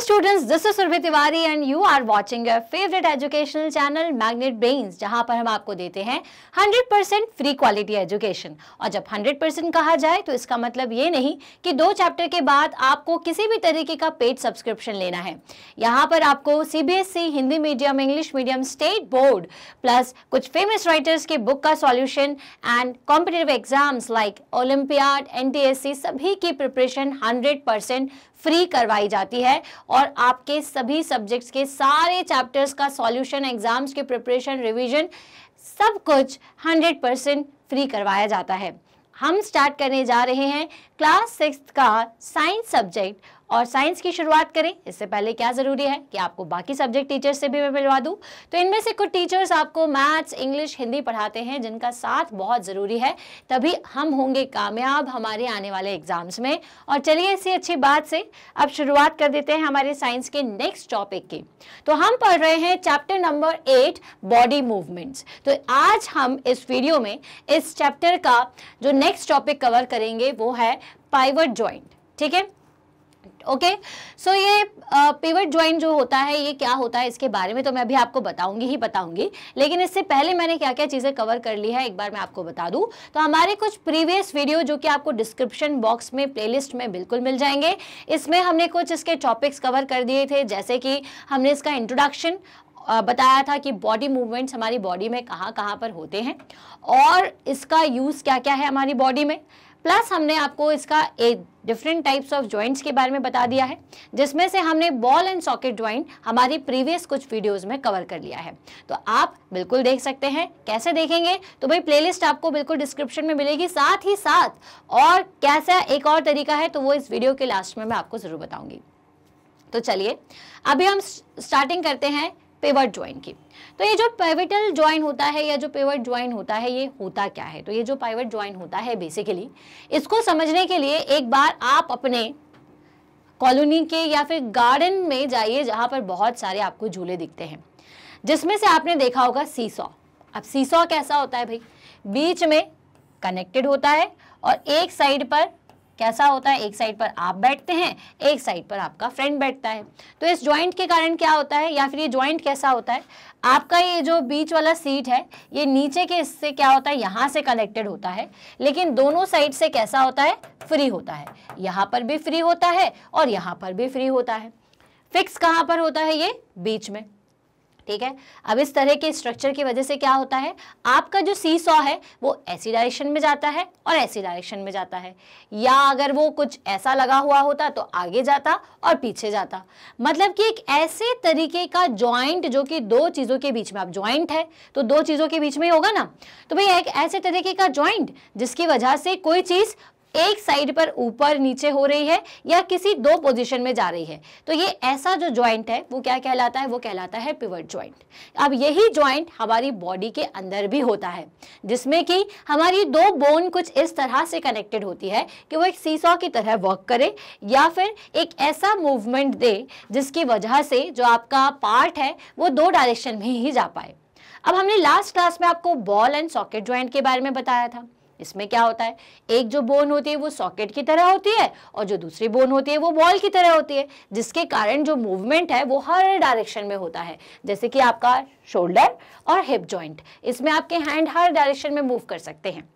students, this is Surbhi Tiwari and you are watching your favorite educational channel Magnet Brains, जहां पर हम आपको देते हैं 100% फ्री क्वालिटी एजुकेशन। और जब 100% कहा जाए तो इसका मतलब ये नहीं कि 2 चैप्टर के बाद आपको किसी भी तरीके का पेड सब्सक्रिप्शन लेना है। यहाँ पर आपको CBSE, Hindi medium, English medium, state board plus कुछ फेमस राइटर्स के बुक का solution and competitive exams like olympiad, NTSC सभी की प्रिपरेशन 100% फ्री करवाई जाती है और आपके सभी सब्जेक्ट्स के सारे चैप्टर्स का सॉल्यूशन, एग्जाम्स की प्रिपरेशन, रिवीजन सब कुछ 100% फ्री करवाया जाता है। हम स्टार्ट करने जा रहे हैं क्लास 6 का साइंस सब्जेक्ट। और साइंस की शुरुआत करें इससे पहले क्या ज़रूरी है कि आपको बाकी सब्जेक्ट टीचर्स से भी मैं मिलवा दूं। तो इनमें से कुछ टीचर्स आपको मैथ्स, इंग्लिश, हिंदी पढ़ाते हैं जिनका साथ बहुत ज़रूरी है, तभी हम होंगे कामयाब हमारे आने वाले एग्जाम्स में। और चलिए इसी अच्छी बात से अब शुरुआत कर देते हैं हमारे साइंस के नेक्स्ट टॉपिक की। तो हम पढ़ रहे हैं चैप्टर नंबर 8 बॉडी मूवमेंट्स। तो आज हम इस वीडियो में इस चैप्टर का जो नेक्स्ट टॉपिक कवर करेंगे वो है पाइवट जॉइंट। ठीक है, ओके। सो ये पिवट जॉइंट जो होता है ये क्या होता है इसके बारे में तो मैं अभी आपको बताऊंगी, लेकिन इससे पहले मैंने क्या क्या चीज़ें कवर कर ली है एक बार मैं आपको बता दूं। तो हमारे कुछ प्रीवियस वीडियो जो कि आपको डिस्क्रिप्शन बॉक्स में प्लेलिस्ट में बिल्कुल मिल जाएंगे, इसमें हमने कुछ इसके टॉपिक्स कवर कर दिए थे, जैसे कि हमने इसका इंट्रोडक्शन बताया था कि बॉडी मूवमेंट्स हमारी बॉडी में कहाँ कहाँ पर होते हैं और इसका यूज़ क्या क्या है हमारी बॉडी में। प्लस हमने आपको इसका एक डिफरेंट टाइप्स ऑफ जॉइंट्स के बारे में बता दिया है, जिसमें से हमने बॉल एंड सॉकेट जॉइंट हमारी प्रीवियस कुछ वीडियोस में कवर कर लिया है। तो आप बिल्कुल देख सकते हैं। कैसे देखेंगे तो भाई प्लेलिस्ट आपको बिल्कुल डिस्क्रिप्शन में मिलेगी, साथ ही साथ और कैसा एक और तरीका है तो वो इस वीडियो के लास्ट में मैं आपको ज़रूर बताऊँगी। तो चलिए अभी हम स्टार्टिंग करते हैं पिवट जॉइंट की। तो ये जो पिवटल जॉइंट होता है या जो पिवट जॉइंट होता है ये होता क्या है? तो ये जो पिवट जॉइंट होता है बेसिकली इसको समझने के लिए एक बार आप अपने कॉलोनी के या फिर गार्डन में जाइए जहां पर बहुत सारे आपको झूले दिखते हैं, जिसमें से आपने देखा होगा सीसॉ। अब सीसॉ कैसा होता है भाई? बीच में कनेक्टेड होता है और एक साइड पर कैसा होता है, एक साइड पर आप बैठते हैं, एक साइड पर आपका फ्रेंड बैठता है। तो इस जॉइंट के कारण क्या होता है या फिर ये जॉइंट कैसा होता है, आपका ये जो बीच वाला सीट है ये नीचे के हिस्से क्या होता है यहाँ से कनेक्टेड होता है, लेकिन दोनों साइड से कैसा होता है, फ्री होता है। यहाँ पर भी फ्री होता है और यहाँ पर भी फ्री होता है। फिक्स कहाँ पर होता है, ये बीच में। ठीक है, अब इस तरह के स्ट्रक्चर की वजह से क्या होता है, आपका जो सीसॉ है वो ऐसी डायरेक्शन में जाता है और ऐसी डायरेक्शन में जाता है, या अगर वो कुछ ऐसा लगा हुआ होता तो आगे जाता और पीछे जाता। मतलब कि एक ऐसे तरीके का जॉइंट जो कि दो चीज़ों के बीच में, अब जॉइंट है तो दो चीज़ों के बीच में ही होगा ना, तो भाई एक ऐसे तरीके का जॉइंट जिसकी वजह से कोई चीज़ एक साइड पर ऊपर नीचे हो रही है या किसी दो पोजीशन में जा रही है, तो ये ऐसा जो जॉइंट है वो क्या कहलाता है, वो कहलाता है पिवट जॉइंट। अब यही जॉइंट हमारी बॉडी के अंदर भी होता है, जिसमें कि हमारी दो बोन कुछ इस तरह से कनेक्टेड होती है कि वो एक सीसॉ की तरह वर्क करे या फिर एक ऐसा मूवमेंट दे जिसकी वजह से जो आपका पार्ट है वो दो डायरेक्शन में ही जा पाए। अब हमने लास्ट क्लास में आपको बॉल एंड सॉकेट जॉइंट के बारे में बताया था। इसमें क्या होता है, एक जो बोन होती है वो सॉकेट की तरह होती है और जो दूसरी बोन होती है वो बॉल की तरह होती है, जिसके कारण जो मूवमेंट है वो हर डायरेक्शन में होता है। जैसे कि आपका शोल्डर और हिप जॉइंट, इसमें आपके हैंड हर डायरेक्शन में मूव कर सकते हैं।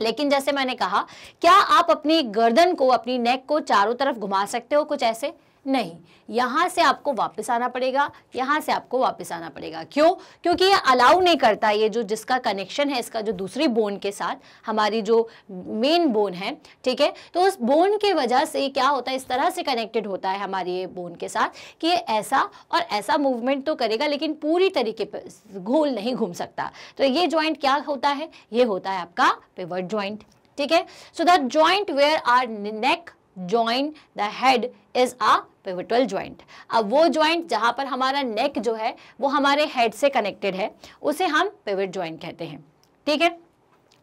लेकिन जैसे मैंने कहा, क्या आप अपनी गर्दन को, अपनी नेक को चारों तरफ घुमा सकते हो कुछ ऐसे? नहीं, यहाँ से आपको वापस आना पड़ेगा, यहाँ से आपको वापस आना पड़ेगा। क्यों? क्योंकि ये अलाउ नहीं करता, ये जो जिसका कनेक्शन है इसका जो दूसरी बोन के साथ, हमारी जो मेन बोन है, ठीक है, तो उस बोन के वजह से क्या होता है, इस तरह से कनेक्टेड होता है हमारी ये बोन के साथ कि ये ऐसा और ऐसा मूवमेंट तो करेगा लेकिन पूरी तरीके पर गोल नहीं घूम सकता। तो ये जॉइंट क्या होता है, ये होता है आपका पिवट जॉइंट। ठीक है, so the joint where our neck join the head is a pivotal joint. अब वो जॉइंट जहां पर हमारा नेक जो है वो हमारे हेड से कनेक्टेड है उसे हम पिवट जॉइंट कहते हैं। ठीक है,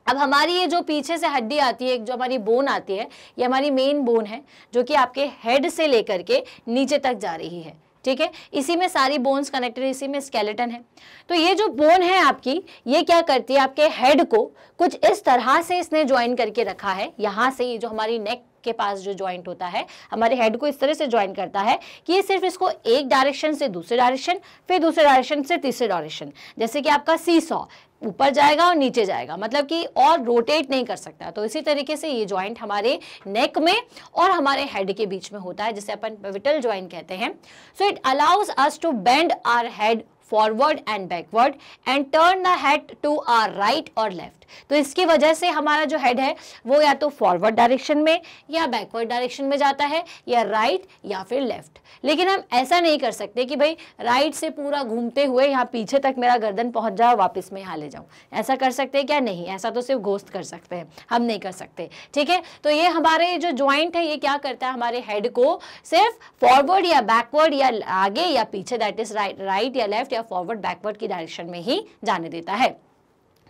अब हमारी ये जो पीछे से हड्डी आती है, जो हमारी बोन आती है, ये हमारी मेन बोन है जो कि आपके हेड से लेकर के नीचे तक जा रही है। ठीक है, इसी में सारी बोन्स कनेक्टेड है, इसी में स्केलेटन है। तो ये जो बोन है आपकी, ये क्या करती है, आपके हेड को कुछ इस तरह से इसने ज्वाइन करके रखा है। यहाँ से ये जो हमारी नेक के पास जो जॉइंट होता है हमारे हेड को इस तरह से ज्वाइन करता है कि ये सिर्फ इसको एक डायरेक्शन से दूसरे डायरेक्शन, फिर दूसरे डायरेक्शन से तीसरे डायरेक्शन, जैसे कि आपका सीसॉ ऊपर जाएगा और नीचे जाएगा, मतलब कि और रोटेट नहीं कर सकता। तो इसी तरीके से ये जॉइंट हमारे नेक में और हमारे हेड के बीच में होता है, जिसे अपन पिवटल जॉइंट कहते हैं। So it allows us to bend our head forward and backward and turn the head to our right or left. तो इसकी वजह से हमारा जो हेड है वो या तो फॉरवर्ड डायरेक्शन में या बैकवर्ड डायरेक्शन में जाता है, या राइट या फिर लेफ्ट। लेकिन हम ऐसा नहीं कर सकते कि भाई राइट से पूरा घूमते हुए यहाँ पीछे तक मेरा गर्दन पहुंच जाए, वापस मैं यहाँ ले जाऊँ। ऐसा कर सकते हैं क्या? नहीं, ऐसा तो सिर्फ घोस्ट कर सकते हैं, हम नहीं कर सकते। ठीक है, तो ये हमारे जो ज्वाइंट है ये क्या करता है, हमारे हेड को सिर्फ फॉरवर्ड या बैकवर्ड या आगे या पीछे, दैट इज राइट या लेफ्ट या फॉरवर्ड बैकवर्ड की डायरेक्शन में ही जाने देता है।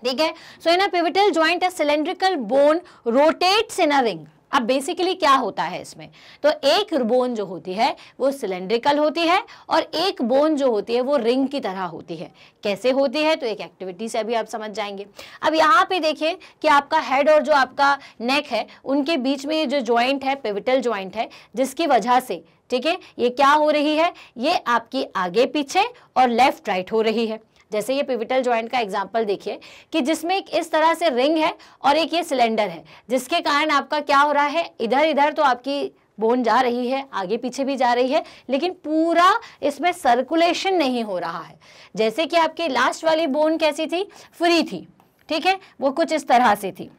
ठीक है, so in a pivotal joint a cylindrical bone rotates in a ring. अब बेसिकली क्या होता है इसमें, तो एक बोन जो होती है वो सिलेंड्रिकल होती है और एक बोन जो होती है वो रिंग की तरह होती है। कैसे होती है, तो एक एक्टिविटी से अभी आप समझ जाएंगे। अब यहाँ पे देखिए कि आपका हेड और जो आपका नेक है उनके बीच में ये जो जॉइंट है पिवटल जॉइंट है, जिसकी वजह से, ठीक है, ये क्या हो रही है, ये आपकी आगे पीछे और लेफ्ट राइट हो रही है। जैसे ये पिवटल जॉइंट का एग्जांपल देखिए कि जिसमें एक इस तरह से रिंग है और एक ये सिलेंडर है, जिसके कारण आपका क्या हो रहा है, इधर इधर तो आपकी बोन जा रही है, आगे पीछे भी जा रही है, लेकिन पूरा इसमें सर्कुलेशन नहीं हो रहा है। जैसे कि आपकी लास्ट वाली बोन कैसी थी, फ्री थी, ठीक है, वो कुछ इस तरह से थी,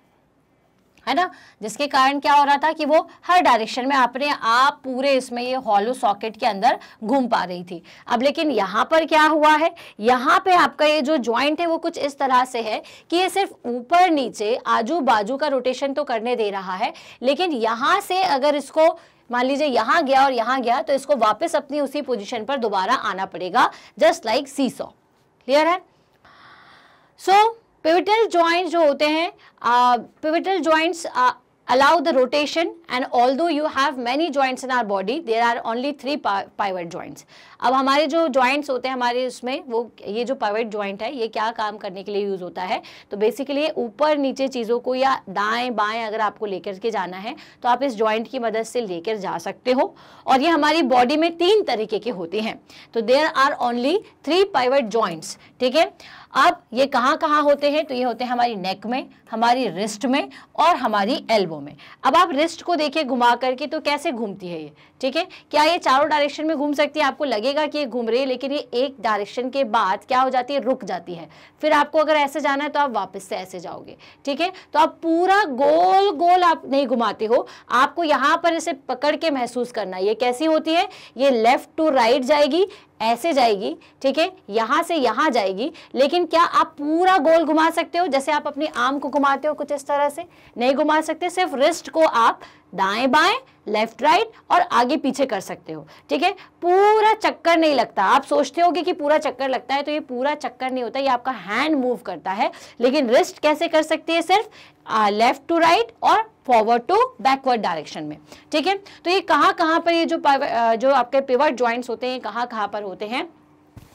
है ना, जिसके कारण क्या हो रहा था कि वो हर डायरेक्शन में अपने आप पूरे इसमें ये हॉलो सॉकेट के अंदर घूम पा रही थी। अब लेकिन यहाँ पर क्या हुआ है, यहाँ पे आपका ये जो जॉइंट है वो कुछ इस तरह से है कि ये सिर्फ ऊपर नीचे आजू बाजू का रोटेशन तो करने दे रहा है, लेकिन यहाँ से अगर इसको मान लीजिए यहाँ गया और यहाँ गया तो इसको वापस अपनी उसी पोजीशन पर दोबारा आना पड़ेगा, जस्ट लाइक सीसॉ। क्लियर है? सो पिवटल जॉइंट्स जो होते हैं, pivotal joints allow the rotation, and although you have many joints in our body, there are only 3 pivot joints. अब हमारे जो joints होते हैं हमारे उसमें, वो ये जो pivot joint है ये क्या काम करने के लिए यूज होता है, तो बेसिकली ऊपर नीचे चीज़ों को या दाएं बाएं अगर आपको लेकर के जाना है तो आप इस जॉइंट की मदद से लेकर जा सकते हो। और ये हमारी बॉडी में 3 तरीके के होते हैं, तो there are only 3 pivot joints। ठीक है, अब ये कहाँ कहाँ होते हैं, तो ये होते हैं हमारी नेक में, हमारी रिस्ट में और हमारी एल्बो में। अब आप रिस्ट को देखिए घुमा करके, तो कैसे घूमती है ये, ठीक है, क्या ये चारों डायरेक्शन में घूम सकती है? आपको लगेगा कि ये घूम रही है, लेकिन ये एक डायरेक्शन के बाद क्या हो जाती है, रुक जाती है। फिर आपको अगर ऐसे जाना है तो आप वापस से ऐसे जाओगे। ठीक है, तो आप पूरा गोल गोल आप नहीं घुमाते हो, आपको यहाँ पर इसे पकड़ के महसूस करना। ये कैसी होती है, ये लेफ्ट टू राइट जाएगी, ऐसे जाएगी, ठीक है, यहां से यहां जाएगी, लेकिन क्या आप पूरा गोल घुमा सकते हो? जैसे आप अपनी आर्म को घुमाते हो कुछ इस तरह से नहीं घुमा सकते, सिर्फ रिस्ट को आप दाएं बाएं, लेफ्ट राइट और आगे पीछे कर सकते हो। ठीक है, पूरा चक्कर नहीं लगता। आप सोचते होगे कि पूरा चक्कर लगता है, तो ये पूरा चक्कर नहीं होता, ये आपका हैंड मूव करता है। लेकिन रिस्ट कैसे कर सकती है, सिर्फ लेफ्ट टू राइट और फॉरवर्ड टू बैकवर्ड डायरेक्शन में। ठीक है, तो ये कहाँ कहाँ पर ये जो आपके पिवट जॉइंट्स होते हैं कहाँ कहाँ पर होते हैं,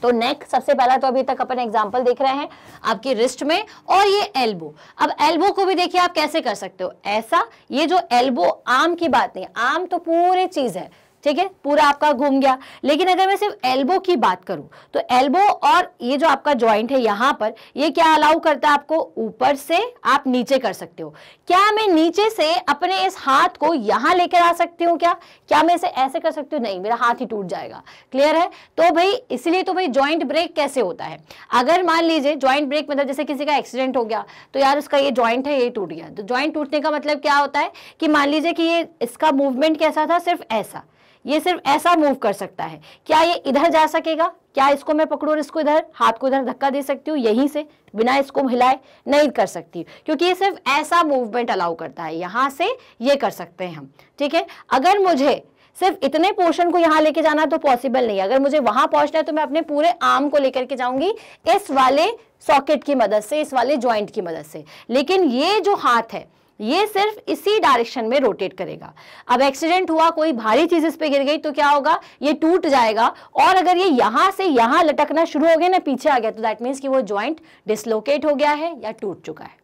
तो नेक सबसे पहला, तो अभी तक अपन एग्जांपल देख रहे हैं आपकी रिस्ट में, और ये एल्बो। अब एल्बो को भी देखिए आप कैसे कर सकते हो, ऐसा, ये जो एल्बो आर्म की बात नहीं, आर्म तो पूरी चीज है, ठीक है, पूरा आपका घूम गया। लेकिन अगर मैं सिर्फ एल्बो की बात करूं तो एल्बो और ये जो आपका जॉइंट है यहाँ पर, ये क्या अलाउ करता है आपको, ऊपर से आप नीचे कर सकते हो। क्या मैं नीचे से अपने इस हाथ को यहाँ लेकर आ सकती हूँ? क्या मैं इसे ऐसे कर सकती हूँ? नहीं, मेरा हाथ ही टूट जाएगा। क्लियर है? तो भाई इसलिए तो भाई जॉइंट ब्रेक कैसे होता है, अगर मान लीजिए जॉइंट ब्रेक मतलब जैसे किसी का एक्सीडेंट हो गया तो यार उसका ये जॉइंट है ये टूट गया, तो जॉइंट टूटने का मतलब क्या होता है कि मान लीजिए कि ये इसका मूवमेंट कैसा था, सिर्फ ऐसा, ये सिर्फ ऐसा मूव कर सकता है। क्या ये इधर जा सकेगा? क्या इसको मैं पकड़ूं और इसको इधर, हाथ को इधर धक्का दे सकती हूँ यहीं से बिना इसको हिलाए? नहीं कर सकती, क्योंकि ये सिर्फ ऐसा मूवमेंट अलाउ करता है, यहां से ये कर सकते हैं हम। ठीक है, अगर मुझे सिर्फ इतने पोर्शन को यहाँ लेके जाना तो पॉसिबल नहीं है, अगर मुझे वहां पहुंचना है तो मैं अपने पूरे आर्म को लेकर के जाऊंगी इस वाले सॉकेट की मदद से, इस वाले जॉइंट की मदद से। लेकिन ये जो हाथ है ये सिर्फ इसी डायरेक्शन में रोटेट करेगा। अब एक्सीडेंट हुआ, कोई भारी चीज इस पे गिर गई तो क्या होगा, ये टूट जाएगा। और अगर ये यहां से यहां लटकना शुरू हो गया ना, पीछे आ गया, तो दैट मीन्स कि वो जॉइंट डिसलोकेट हो गया है या टूट चुका है।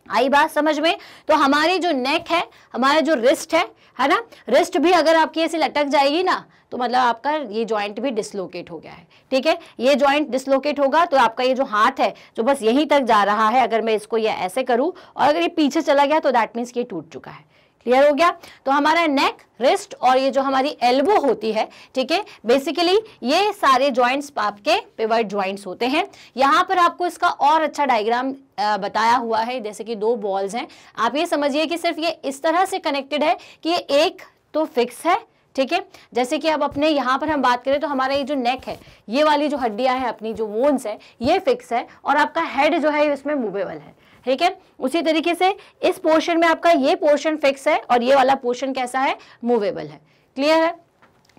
आई बात समझ में? तो हमारी जो नेक है, हमारा जो रिस्ट है ना, रिस्ट भी अगर आपकी ऐसे लटक जाएगी ना तो मतलब आपका ये जॉइंट भी डिसलोकेट हो गया है। ठीक है, ये जॉइंट डिसलोकेट होगा तो आपका ये जो हाथ है जो बस यहीं तक जा रहा है, अगर मैं इसको ये ऐसे करूं और अगर ये पीछे चला गया तो दैट मीन्स ये टूट चुका है। क्लियर हो गया? तो हमारा नेक, रिस्ट और ये जो हमारी एल्बो होती है, ठीक है, बेसिकली ये सारे जॉइंट्स आपके पिवट जॉइंट्स होते हैं। यहाँ पर आपको इसका और अच्छा डायग्राम बताया हुआ है, जैसे कि दो बॉल्स हैं। आप ये समझिए कि सिर्फ ये इस तरह से कनेक्टेड है कि ये एक तो फिक्स है, ठीक है, जैसे कि अब अपने यहाँ पर हम बात करें तो हमारा ये जो नेक है, ये वाली जो हड्डियां हैं अपनी, जो बोन्स है, ये फिक्स है और आपका हेड जो है इसमें मूवेबल है। ठीक है, उसी तरीके से इस पोर्शन में आपका ये पोर्शन फिक्स है और ये वाला पोर्शन कैसा है, मूवेबल है। क्लियर है?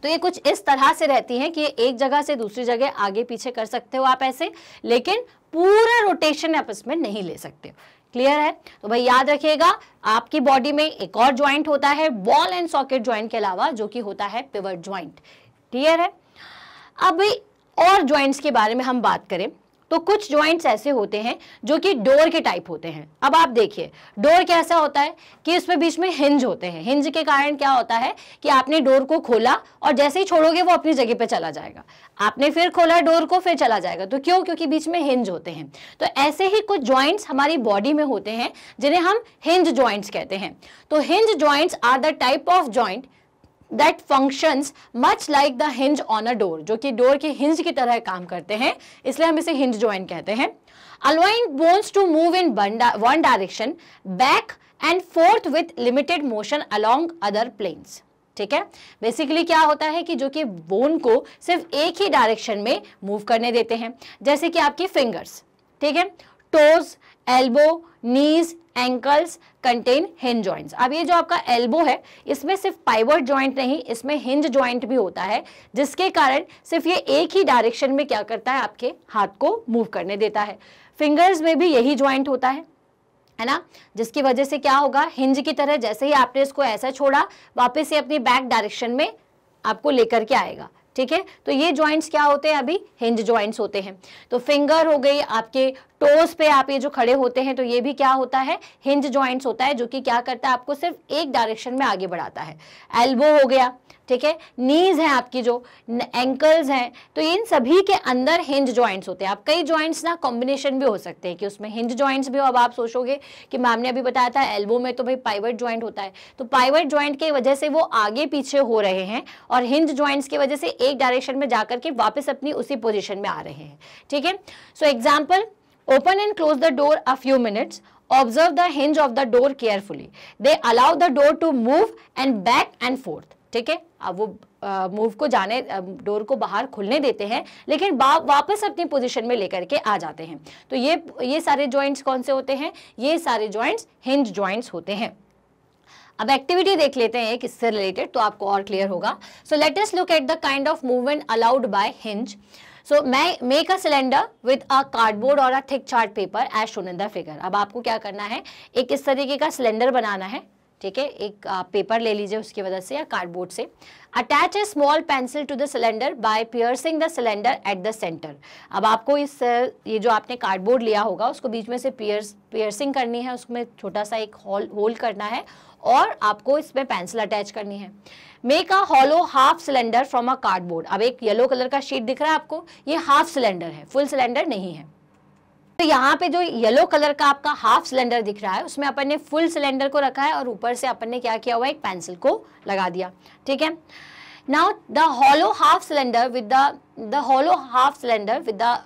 तो ये कुछ इस तरह से रहती है कि एक जगह से दूसरी जगह आगे पीछे कर सकते हो आप ऐसे, लेकिन पूरा रोटेशन आप इसमें नहीं ले सकते हो। क्लियर है? तो भाई याद रखिएगा, आपकी बॉडी में एक और ज्वाइंट होता है बॉल एंड सॉकेट ज्वाइंट के अलावा, जो कि होता है पिवट ज्वाइंट। क्लियर है? अब और ज्वाइंट्स के बारे में हम बात करें तो कुछ जॉइंट्स ऐसे होते हैं जो कि डोर के टाइप होते हैं। अब आप देखिए, डोर कैसा होता है कि उसमें बीच में हिंज होते हैं। हिंज के कारण क्या होता है कि आपने डोर को खोला और जैसे ही छोड़ोगे वो अपनी जगह पे चला जाएगा, आपने फिर खोला डोर को फिर चला जाएगा। तो क्यों? क्योंकि बीच में हिंज होते हैं। तो ऐसे ही कुछ जॉइंट्स हमारी बॉडी में होते हैं जिन्हें हम हिंज जॉइंट्स कहते हैं। तो hinge joints are the type of joint that functions much like the hinge on a door, जो कि डोर के हिंज की तरह काम करते हैं, इसलिए हम इसे हिंज जॉइंट कहते हैं। allowing bones to move in one direction back and forth with limited motion along other planes। ठीक है, बेसिकली क्या होता है कि जो कि बोन को सिर्फ एक ही डायरेक्शन में मूव करने देते हैं, जैसे कि आपकी फिंगर्स, ठीक है, टोज, एल्बो, नीज, एंकल्स कंटेन हिंज जॉइंट्स। अब ये जो आपका एल्बो है, इसमें सिर्फ पाइवट जॉइंट नहीं, इसमें हिंज जॉइंट भी होता है, जिसके कारण सिर्फ ये एक ही डायरेक्शन में क्या करता है, आपके हाथ को मूव करने देता है। फिंगर्स में भी यही जॉइंट होता है ना, जिसकी वजह से क्या होगा, हिंज की तरह जैसे ही आपने इसको ऐसा छोड़ा, वापस ये अपनी बैक डायरेक्शन में आपको लेकर के आएगा। ठीक है, तो ये जॉइंट्स क्या होते हैं, अभी हिंज जॉइंट्स होते हैं। तो फिंगर हो गई, आपके टोज पे आप ये जो खड़े होते हैं, तो ये भी क्या होता है, हिंज जॉइंट्स होता है, जो कि क्या करता है, आपको सिर्फ एक डायरेक्शन में आगे बढ़ाता है। एल्बो हो गया, ठीक है, नीज है आपकी, जो एंकल्स हैं, तो इन सभी के अंदर हिंज जॉइंट्स होते हैं। आप कई जॉइंट्स ना कॉम्बिनेशन भी हो सकते हैं कि उसमें हिंज जॉइंट्स भी हो। अब आप सोचोगे कि मैम ने अभी बताया था एल्बो में तो भाई पाइवट जॉइंट होता है, तो पाइवट जॉइंट की वजह से वो आगे पीछे हो रहे हैं और हिंज जॉइंट्स की वजह से एक डायरेक्शन में जाकर के वापस अपनी उसी पोजिशन में आ रहे हैं। ठीक है, so example, open and close the door a few minutes, observe the hinge of the door carefully, they allow the door to move and back and forth। ठीक है, अब वो मूव को जाने, डोर को बाहर खुलने देते हैं, लेकिन वापस अपनी पोजीशन में लेकर के आ जाते हैं। तो ये सारे जॉइंट्स कौन से होते हैं, ये सारे जॉइंट्स हिंज जॉइंट्स होते हैं। अब एक्टिविटी देख लेते हैं किससे रिलेटेड, तो आपको और क्लियर होगा। So let us look at the kind of movement allowed by hinge. So make a cylinder with a cardboard or a thick chart paper as shown in the figure। अब आपको क्या करना है, एक इस तरीके का सिलेंडर बनाना है, ठीक है, एक पेपर ले लीजिए उसकी वजह से या कार्डबोर्ड से। Attach a small pencil to the cylinder by piercing the cylinder at the centre. अब आपको ये जो आपने कार्डबोर्ड लिया होगा उसको बीच में से पियर्सिंग करनी है, उसमें छोटा सा एक होल करना है और आपको इसमें पेंसिल अटैच करनी है। Make a hollow half cylinder from a cardboard. अब एक येलो कलर का शीट दिख रहा है आपको, ये हाफ सिलेंडर है, फुल सिलेंडर नहीं है। तो यहाँ पे जो येलो कलर का आपका हाफ सिलेंडर दिख रहा है, उसमें अपन ने फुल सिलेंडर को रखा है और ऊपर से अपन ने क्या किया हुआ है, एक पेंसिल को लगा दिया। ठीक है, now the hollow half cylinder with the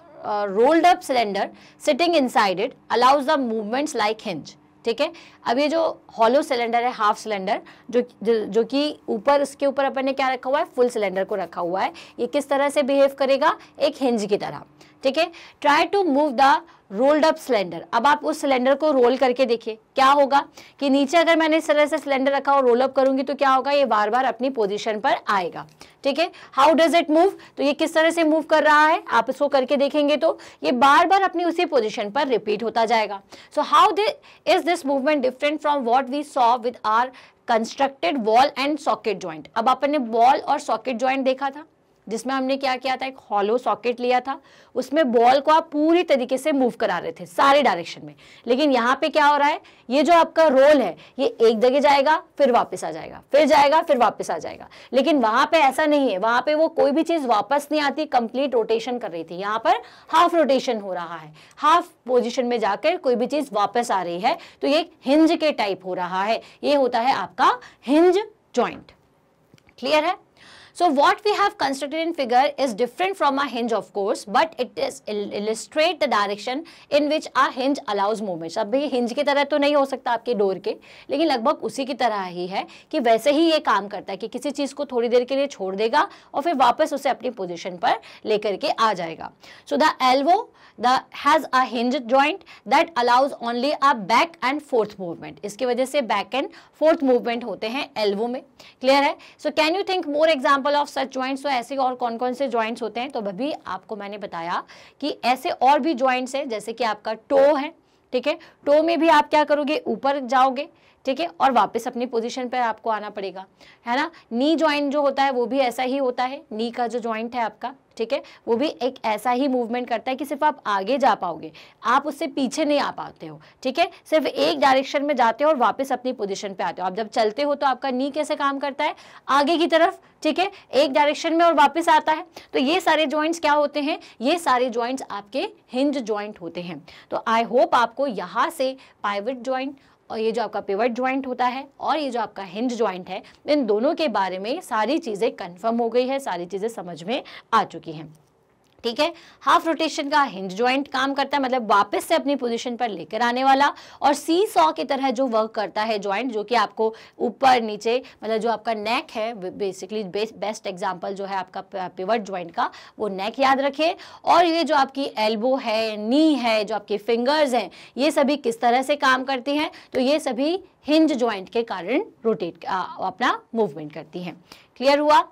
rolled up cylinder sitting inside it allows the movements like hinge. ठीक है, अब ये जो हॉलो सिलेंडर है, हाफ सिलेंडर, जो कि ऊपर, उसके ऊपर अपन ने क्या रखा हुआ है, फुल सिलेंडर को रखा हुआ है, ये किस तरह से बिहेव करेगा, एक हिंज की तरह। ठीक है, try to move the rolled up cylinder. अब आप उस सिलेंडर को रोल करके देखिए, क्या होगा कि नीचे अगर मैंने इस तरह से सिलेंडर रखा और रोल अप करूंगी तो क्या होगा, ये बार बार अपनी पोजीशन पर आएगा। ठीक है, हाउ डज इट मूव, तो ये किस तरह से मूव कर रहा है, आप इसको करके देखेंगे तो ये बार बार अपनी उसी पोजीशन पर रिपीट होता जाएगा। So how is this movement different from what we saw with our constructed ball and socket joint. अब अपन ने बॉल और सॉकेट ज्वाइंट देखा था, जिसमें हमने क्या किया था, एक हॉलो सॉकेट लिया था, उसमें बॉल को आप पूरी तरीके से मूव करा रहे थे सारे डायरेक्शन में। लेकिन यहाँ पे क्या हो रहा है, ये जो आपका रोल है ये एक जगह जाएगा फिर वापस आ जाएगा, फिर जाएगा फिर वापस आ जाएगा। लेकिन वहां पे ऐसा नहीं है, वहां पे वो कोई भी चीज वापस नहीं आती, कंप्लीट रोटेशन कर रही थी। यहाँ पर हाफ रोटेशन हो रहा है, हाफ पोजिशन में जाकर कोई भी चीज वापस आ रही है, तो ये हिंज के टाइप हो रहा है। ये होता है आपका हिंज जॉइंट। क्लियर है? So what we have constructed in figure is different from a hinge of course, but it is illustrate the direction in which a hinge allows movement। अब ये हिंज की तरह तो नहीं हो सकता आपके डोर के, लेकिन लगभग उसी की तरह ही है कि वैसे ही ये काम करता है कि किसी चीज को थोड़ी देर के लिए छोड़ देगा और फिर वापस उसे अपनी पोजीशन पर लेकर के आ जाएगा। So the elbow has a hinge joint that allows only a back and forth movement। इसकी वजह से बैक एंड फोर्थ मूवमेंट होते हैं एल्बो में। क्लियर है? So can you think more example of such joints. तो ऐसे और कौन कौन से ज्वाइंट्स होते हैं, तो अभी आपको मैंने बताया कि ऐसे और भी ज्वाइंट्स हैं, जैसे कि आपका टो है। ठीक है, टो में भी आप क्या करोगे, ऊपर जाओगे, ठीक है, और वापस अपनी पोजीशन पर आपको आना पड़ेगा, है ना। नी ज्वाइंट जो होता है वो भी ऐसा ही होता है, नी का जो ज्वाइंट है आपका, ठीक है, वो भी एक ऐसा ही मूवमेंट करता है कि सिर्फ आप आगे जा पाओगे, आप उससे पीछे नहीं आ पाते हो। ठीक है, सिर्फ एक डायरेक्शन में जाते हो और वापस अपनी पोजीशन पे आते हो। आप जब चलते हो तो आपका नी कैसे काम करता है, आगे की तरफ, ठीक है, एक डायरेक्शन में और वापस आता है। तो ये सारे जॉइंट्स क्या होते हैं, ये सारे जॉइंट्स आपके हिंज जॉइंट होते हैं। तो आई होप आपको यहाँ से पाइवट जॉइंट और ये जो आपका पिवट ज्वाइंट होता है और ये जो आपका हिंज ज्वाइंट है, इन दोनों के बारे में सारी चीज़ें कंफर्म हो गई है, सारी चीज़ें समझ में आ चुकी हैं। ठीक है, हाफ रोटेशन का हिंज ज्वाइंट काम करता है, मतलब वापस से अपनी पोजीशन पर लेकर आने वाला, और सी सॉ की तरह जो वर्क करता है ज्वाइंट, जो कि आपको ऊपर नीचे, मतलब जो आपका नेक है, बेसिकली बेस्ट एग्जांपल जो है आपका पिवट ज्वाइंट का, वो नेक याद रखिए। और ये जो आपकी एल्बो है, नी है, जो आपके फिंगर्स हैं, ये सभी किस तरह से काम करती हैं, तो ये सभी हिंज ज्वाइंट के कारण रोटेट अपना मूवमेंट करती हैं। क्लियर हुआ?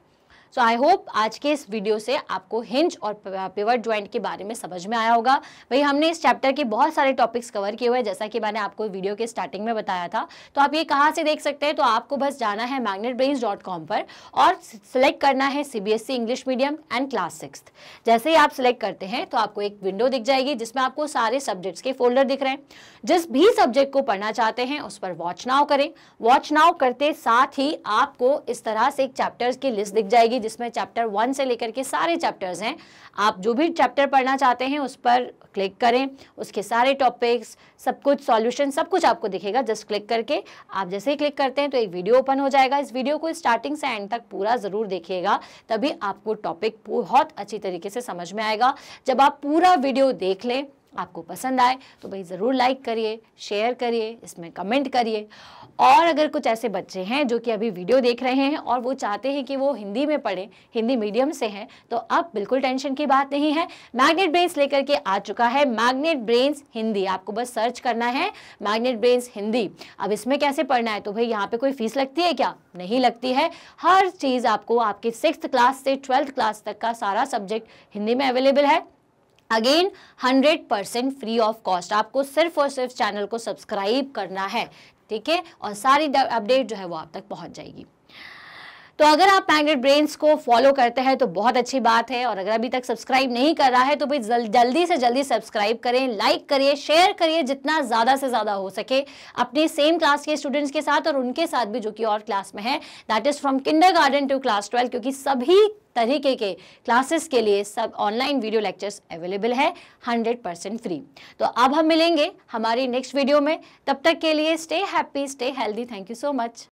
सो आई होप आज के इस वीडियो से आपको हिंज और पिवट ज्वाइंट के बारे में समझ में आया होगा। भाई हमने इस चैप्टर के बहुत सारे टॉपिक्स कवर किए हुए हैं, जैसा कि मैंने आपको वीडियो के स्टार्टिंग में बताया था। तो आप ये कहाँ से देख सकते हैं, तो आपको बस जाना है magnetbrains.com पर और सिलेक्ट करना है CBSE English medium and class 6। जैसे ही आप सिलेक्ट करते हैं तो आपको एक विंडो दिख जाएगी जिसमें आपको सारे सब्जेक्ट्स के फोल्डर दिख रहे हैं। जिस भी सब्जेक्ट को पढ़ना चाहते हैं उस पर वॉच नाउ करें। वॉच नाउ करते साथ ही आपको इस तरह से एक चैप्टर्स की लिस्ट दिख जाएगी जिसमें चैप्टर 1 से लेकर के सारे चैप्टर्स हैं। आप जो भी चैप्टर पढ़ना चाहते हैं उस पर क्लिक करें, उसके सारे टॉपिक्स, सब कुछ, सॉल्यूशन, सब कुछ आपको दिखेगा। जस्ट क्लिक करके आप जैसे ही क्लिक करते हैं तो एक वीडियो ओपन हो जाएगा। इस वीडियो को स्टार्टिंग से एंड तक पूरा ज़रूर देखिएगा, तभी आपको टॉपिक बहुत अच्छी तरीके से समझ में आएगा। जब आप पूरा वीडियो देख लें, आपको पसंद आए तो भाई ज़रूर लाइक करिए, शेयर करिए, इसमें कमेंट करिए। और अगर कुछ ऐसे बच्चे हैं जो कि अभी वीडियो देख रहे हैं और वो चाहते हैं कि वो हिंदी में पढ़ें, हिंदी मीडियम से हैं, तो अब बिल्कुल टेंशन की बात नहीं है। मैग्नेट ब्रेन्स लेकर के आ चुका है मैग्नेट ब्रेन्स हिंदी। आपको बस सर्च करना है मैग्नेट ब्रेन्स हिंदी। अब इसमें कैसे पढ़ना है, तो भाई यहाँ पे कोई फीस लगती है क्या? नहीं लगती है। हर चीज़ आपको आपके 6th क्लास से 12th क्लास तक का सारा सब्जेक्ट हिंदी में अवेलेबल है। Again 100% free of cost. आपको सिर्फ और सिर्फ चैनल को सब्सक्राइब करना है, ठीक है, और सारी अपडेट जो है वो आप तक पहुंच जाएगी। तो अगर आप मैग्नेट ब्रेन्स को फॉलो करते हैं तो बहुत अच्छी बात है, और अगर अभी तक सब्सक्राइब नहीं कर रहा है तो भाई जल्दी से जल्दी सब्सक्राइब करें, लाइक करिए, शेयर करिए जितना ज़्यादा से ज़्यादा हो सके अपने सेम क्लास के स्टूडेंट्स के साथ और उनके साथ भी जो कि और क्लास में है, that is from kindergarten to class 12, क्योंकि सभी तरीके के क्लासेस के लिए सब ऑनलाइन वीडियो लेक्चर्स अवेलेबल है 100% फ्री। तो अब हम मिलेंगे हमारी नेक्स्ट वीडियो में, तब तक के लिए stay happy, stay healthy. Thank you so much.